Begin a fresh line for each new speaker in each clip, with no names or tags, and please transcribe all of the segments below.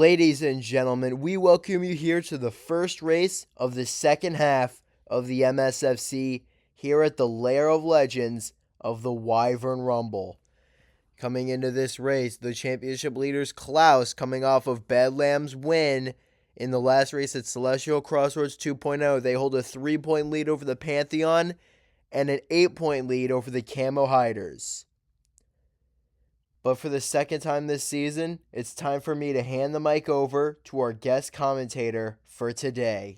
Ladies and gentlemen, we welcome you here to the first race of the second half of the MSFC here at the Lair of Legends of the Wyvern Rumble. Coming into this race, the championship leaders Klaus, coming off of Bedlam's win in the last race at Celestial Crossroads 2.0. They hold a 3-point lead over the Pantheon and an 8-point lead over the Camo Hiders. But for the second time this season, it's time for me to hand the mic over to our guest commentator for today.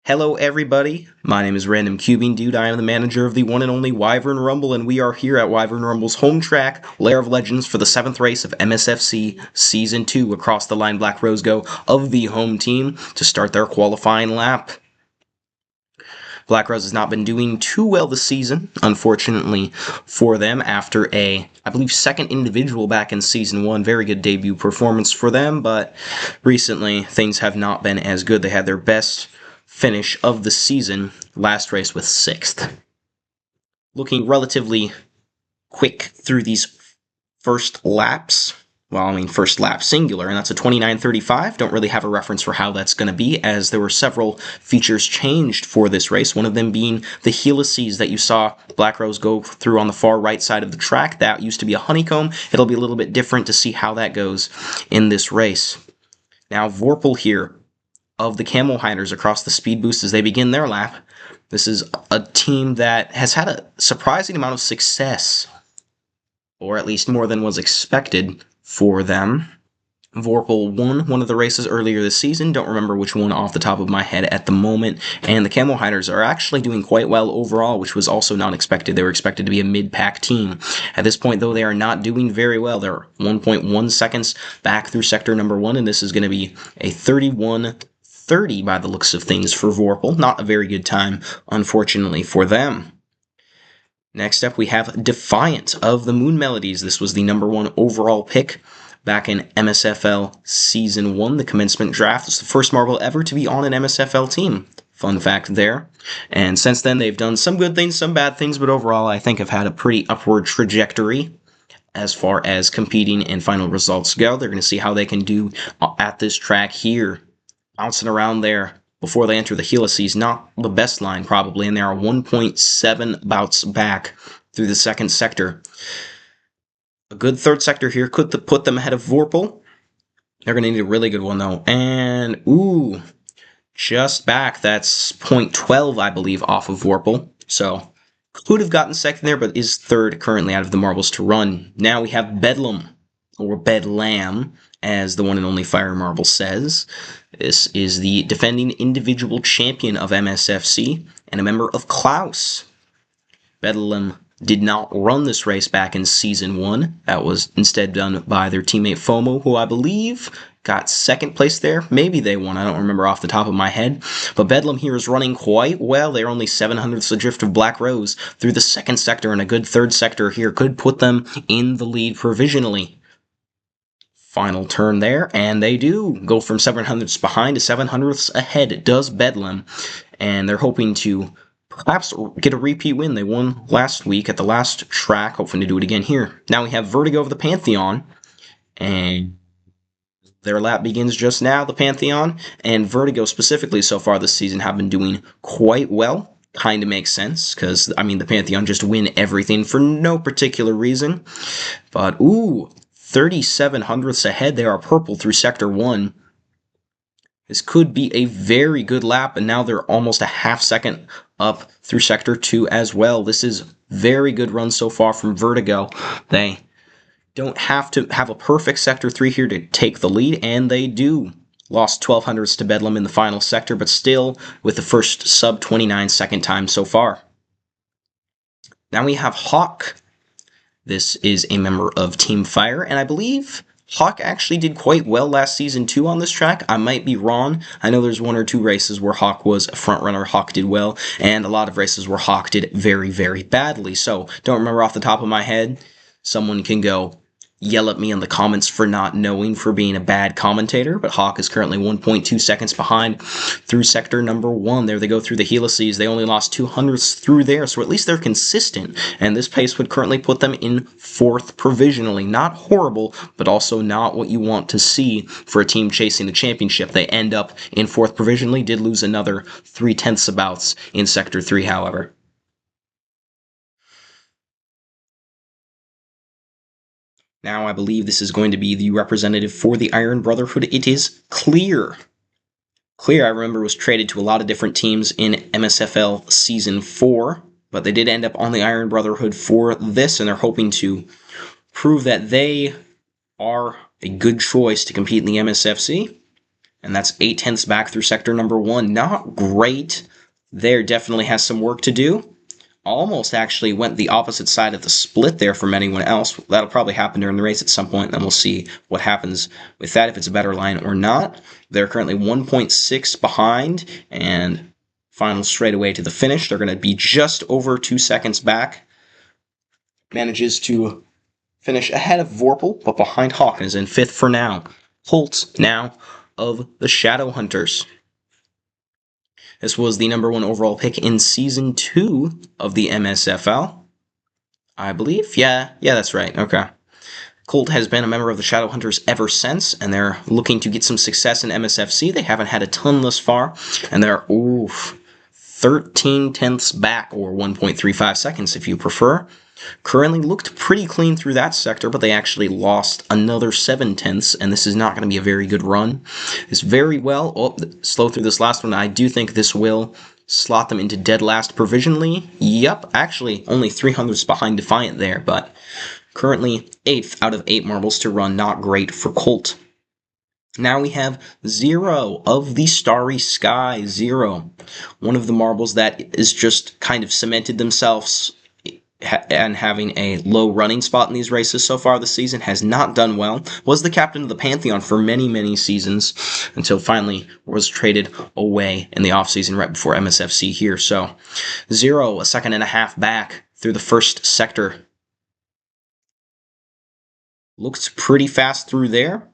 Hello everybody, my name is Random Cubing Dude. I am the manager of the one and only Wyvern Rumble, and we are here at Wyvern Rumble's home track, Lair of Legends, for the 7th race of MSFC Season 2. Across the line, Black Rose go of the home team to start their qualifying lap. Black Rose has not been doing too well this season, unfortunately for them, after I believe, second individual back in Season 1. Very good debut performance for them, but recently things have not been as good. They had their best finish of the season last race with 6th. Looking relatively quick through these first laps. First lap singular, and that's a 29.35. Don't really have a reference for how that's going to be, as there were several features changed for this race, one of them being the helices that you saw Black Rose go through on the far right side of the track. That used to be a honeycomb. It'll be a little bit different to see how that goes in this race. Now, Vorpal here of the Camo Hiders across the speed boost as they begin their lap. This is a team that has had a surprising amount of success, or at least more than was expected for them. Vorpal won one of the races earlier this season, don't remember which one off the top of my head at the moment, and the Camo Hiders are actually doing quite well overall, which was also not expected. They were expected to be a mid-pack team. At this point, though, they are not doing very well. They're 1.1 seconds back through sector number 1, and this is going to be a 31:30 by the looks of things for Vorpal. Not a very good time, unfortunately, for them. Next up, we have Defiant of the Moon Melodies. This was the number 1 overall pick back in MSFL Season 1. The commencement draft was the first marble ever to be on an MSFL team. Fun fact there. And since then, they've done some good things, some bad things, but overall, I think have had a pretty upward trajectory as far as competing and final results go. They're going to see how they can do at this track here, bouncing around there before they enter the helices. Not the best line, probably, and they are 1.7 bouts back through the second sector. A good third sector here could put them ahead of Vorpal. They're going to need a really good one, though. And, ooh, just back. That's 0.12, I believe, off of Vorpal. So, could have gotten second there, but is third currently out of the marbles to run. Now we have Bedlam, or Bedlam, as the one and only Fire Marble says. This is the defending individual champion of MSFC and a member of Klaus. Bedlam did not run this race back in Season 1. That was instead done by their teammate FOMO, who I believe got second place there. Maybe they won, I don't remember off the top of my head. But Bedlam here is running quite well. They're only 700ths adrift of Black Rose through the second sector, and a good third sector here could put them in the lead provisionally. Final turn there, and they do go from 700ths behind to 700ths ahead, does Bedlam, and they're hoping to perhaps get a repeat win. They won last week at the last track, hoping to do it again here. Now we have Vertigo of the Pantheon, and their lap begins just now, the Pantheon, and Vertigo specifically so far this season have been doing quite well. Kind of makes sense, because, the Pantheon just win everything for no particular reason. But, ooh, 3700ths ahead. They are purple through Sector 1. This could be a very good lap, and now they're almost a half second up through Sector 2 as well. This is very good run so far from Vertigo. They don't have to have a perfect Sector 3 here to take the lead, and they do. Lost 1200ths to Bedlam in the final sector, but still with the first sub-29 second time so far. Now we have Hawk. This is a member of Team Fire, and I believe Hawk actually did quite well last season too on this track. I might be wrong. I know there's 1 or 2 races where Hawk was a front runner, Hawk did well, and a lot of races where Hawk did very, very badly. So, don't remember off the top of my head. Someone can go yell at me in the comments for not knowing, for being a bad commentator, but Hawk is currently 1.2 seconds behind through sector number 1. There they go through the helices. They only lost 200ths through there, so at least they're consistent, and this pace would currently put them in 4th provisionally. Not horrible, but also not what you want to see for a team chasing the championship. They end up in 4th provisionally, did lose another 0.3 of bouts in sector 3, however. Now I believe this is going to be the representative for the Iron Brotherhood. It is Clear. Clear, I remember, was traded to a lot of different teams in MSFL Season 4, but they did end up on the Iron Brotherhood for this, and they're hoping to prove that they are a good choice to compete in the MSFC. And that's 0.8 back through sector number 1. Not great. There definitely has some work to do. Almost actually went the opposite side of the split there from anyone else. That'll probably happen during the race at some point, and then we'll see what happens with that, if it's a better line or not. They're currently 1.6 behind, and final straight away to the finish. They're going to be just over 2 seconds back. Manages to finish ahead of Vorpal, but behind Hawkins in 5th for now. Holt now of the Shadowhunters. This was the number 1 overall pick in Season 2 of the MSFL, I believe. Yeah, that's right. Okay. Colt has been a member of the Shadowhunters ever since, and they're looking to get some success in MSFC. They haven't had a ton thus far, and they're 13/10 back, or 1.35 seconds if you prefer. Currently looked pretty clean through that sector, but they actually lost another 0.7, and this is not going to be a very good run. It's very well, slow through this last one. I do think this will slot them into dead last provisionally. Yep, actually only 0.03 behind Defiant there, but currently 8th out of 8 marbles to run. Not great for Colt. Now we have 0 of the Starry Sky. 0. One of the marbles that is just kind of cemented themselves and having a low running spot in these races so far this season, has not done well. Was the captain of the Pantheon for many seasons, until finally was traded away in the offseason right before MSFC here. So 0, a second and a half back through the first sector. Looks pretty fast through there.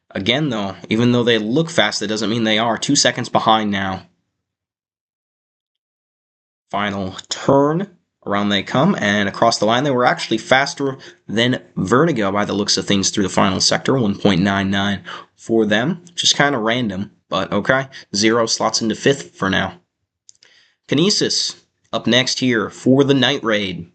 Again, though, even though they look fast, that doesn't mean they are. 2 seconds behind now. Final turn. Around they come, and across the line they were actually faster than Vertigo by the looks of things through the final sector. 1.99 for them. Just kind of random, but okay. 0 slots into 5th for now. Kinesis up next here for the Night Raid.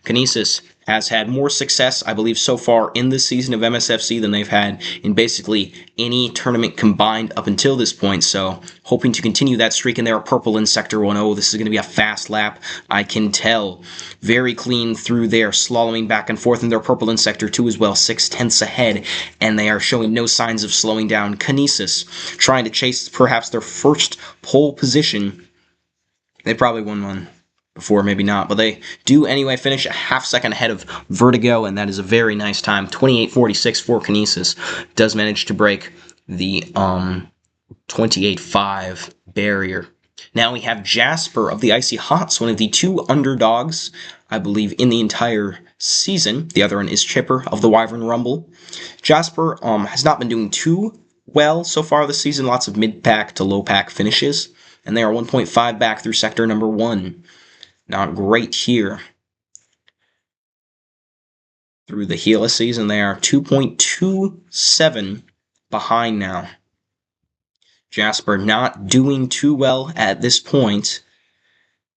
Kinesis has had more success, I believe, so far in this season of MSFC than they've had in basically any tournament combined up until this point, so hoping to continue that streak, and they're purple in Sector 1. Oh, this is going to be a fast lap, I can tell. Very clean through there, slaloming back and forth, and they're purple in Sector 2 as well, 0.6 ahead, and they are showing no signs of slowing down. Kinesis trying to chase perhaps their first pole position. They probably won one before, maybe not, but they do anyway finish a half second ahead of Vertigo, and that is a very nice time. 28.46 for Kinesis. Does manage to break the 28.5 barrier. Now we have Jasper of the Icy Hots, one of the 2 underdogs, I believe, in the entire season. The other one is Chipper of the Wyvern Rumble. Jasper has not been doing too well so far this season. Lots of mid-pack to low-pack finishes, and they are 1.5 back through sector number 1. Not great here. Through the helices, and they are 2.27 behind now. Jasper not doing too well at this point,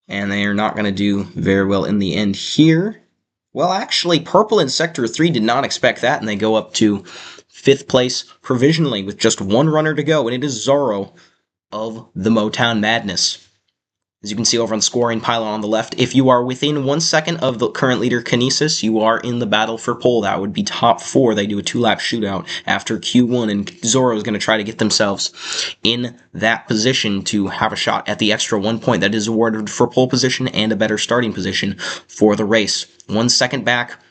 and they are not going to do very well in the end here. Well, actually, purple in Sector 3 did not expect that, and they go up to 5th place provisionally with just 1 runner to go, and it is Zorro of the Motown Madness. As you can see over on the scoring pylon on the left, if you are within 1 second of the current leader, Kinesis, you are in the battle for pole. That would be top 4. They do a 2-lap shootout after Q1, and Zorro is going to try to get themselves in that position to have a shot at the extra 1 point that is awarded for pole position and a better starting position for the race. 1 second back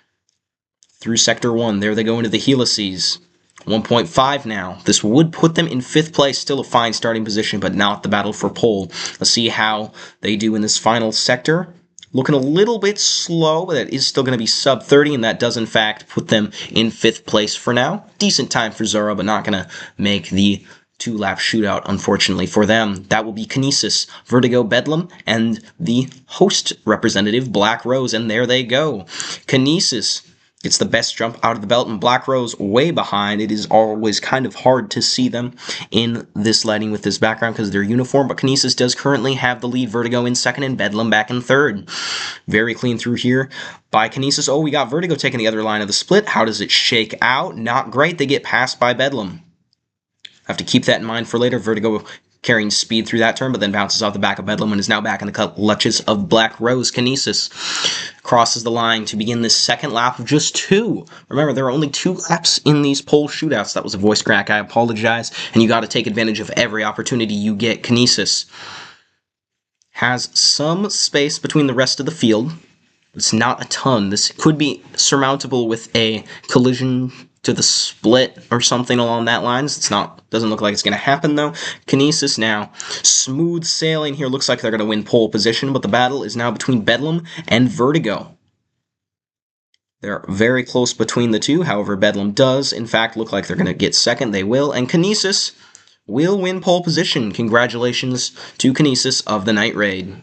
through Sector 1. There they go into the helices. 1.5 now. This would put them in 5th place, still a fine starting position, but not the battle for pole. Let's see how they do in this final sector. looking a little bit slow, but it is still going to be sub 30, and that does in fact put them in 5th place for now. Decent time for Zoro, but not going to make the 2-lap shootout, unfortunately for them. That will be Kinesis, Vertigo, Bedlam, and the host representative, Black Rose, and there they go. Kinesis gets the best jump out of the belt, and Black Rose way behind. It is always kind of hard to see them in this lighting with this background because of their uniform, but Kinesis does currently have the lead. Vertigo in 2nd and Bedlam back in 3rd. Very clean through here by Kinesis. Oh, we got Vertigo taking the other line of the split. How does it shake out? Not great. They get passed by Bedlam. Have to keep that in mind for later. Vertigo carrying speed through that turn, but then bounces off the back of Bedlam and is now back in the clutches of Black Rose. Kinesis crosses the line to begin this 2nd lap of just 2. Remember, there are only 2 laps in these pole shootouts. That was a voice crack. I apologize. And you got to take advantage of every opportunity you get. Kinesis has some space between the rest of the field. It's not a ton. This could be surmountable with a collision to the split or something along that lines. Doesn't look like it's going to happen though. Kinesis now smooth sailing here. Looks like they're going to win pole position, but the battle is now between Bedlam and Vertigo. They're very close between the two. However, Bedlam does in fact look like they're going to get 2nd. They will, and Kinesis will win pole position. Congratulations to Kinesis of the Night Raid.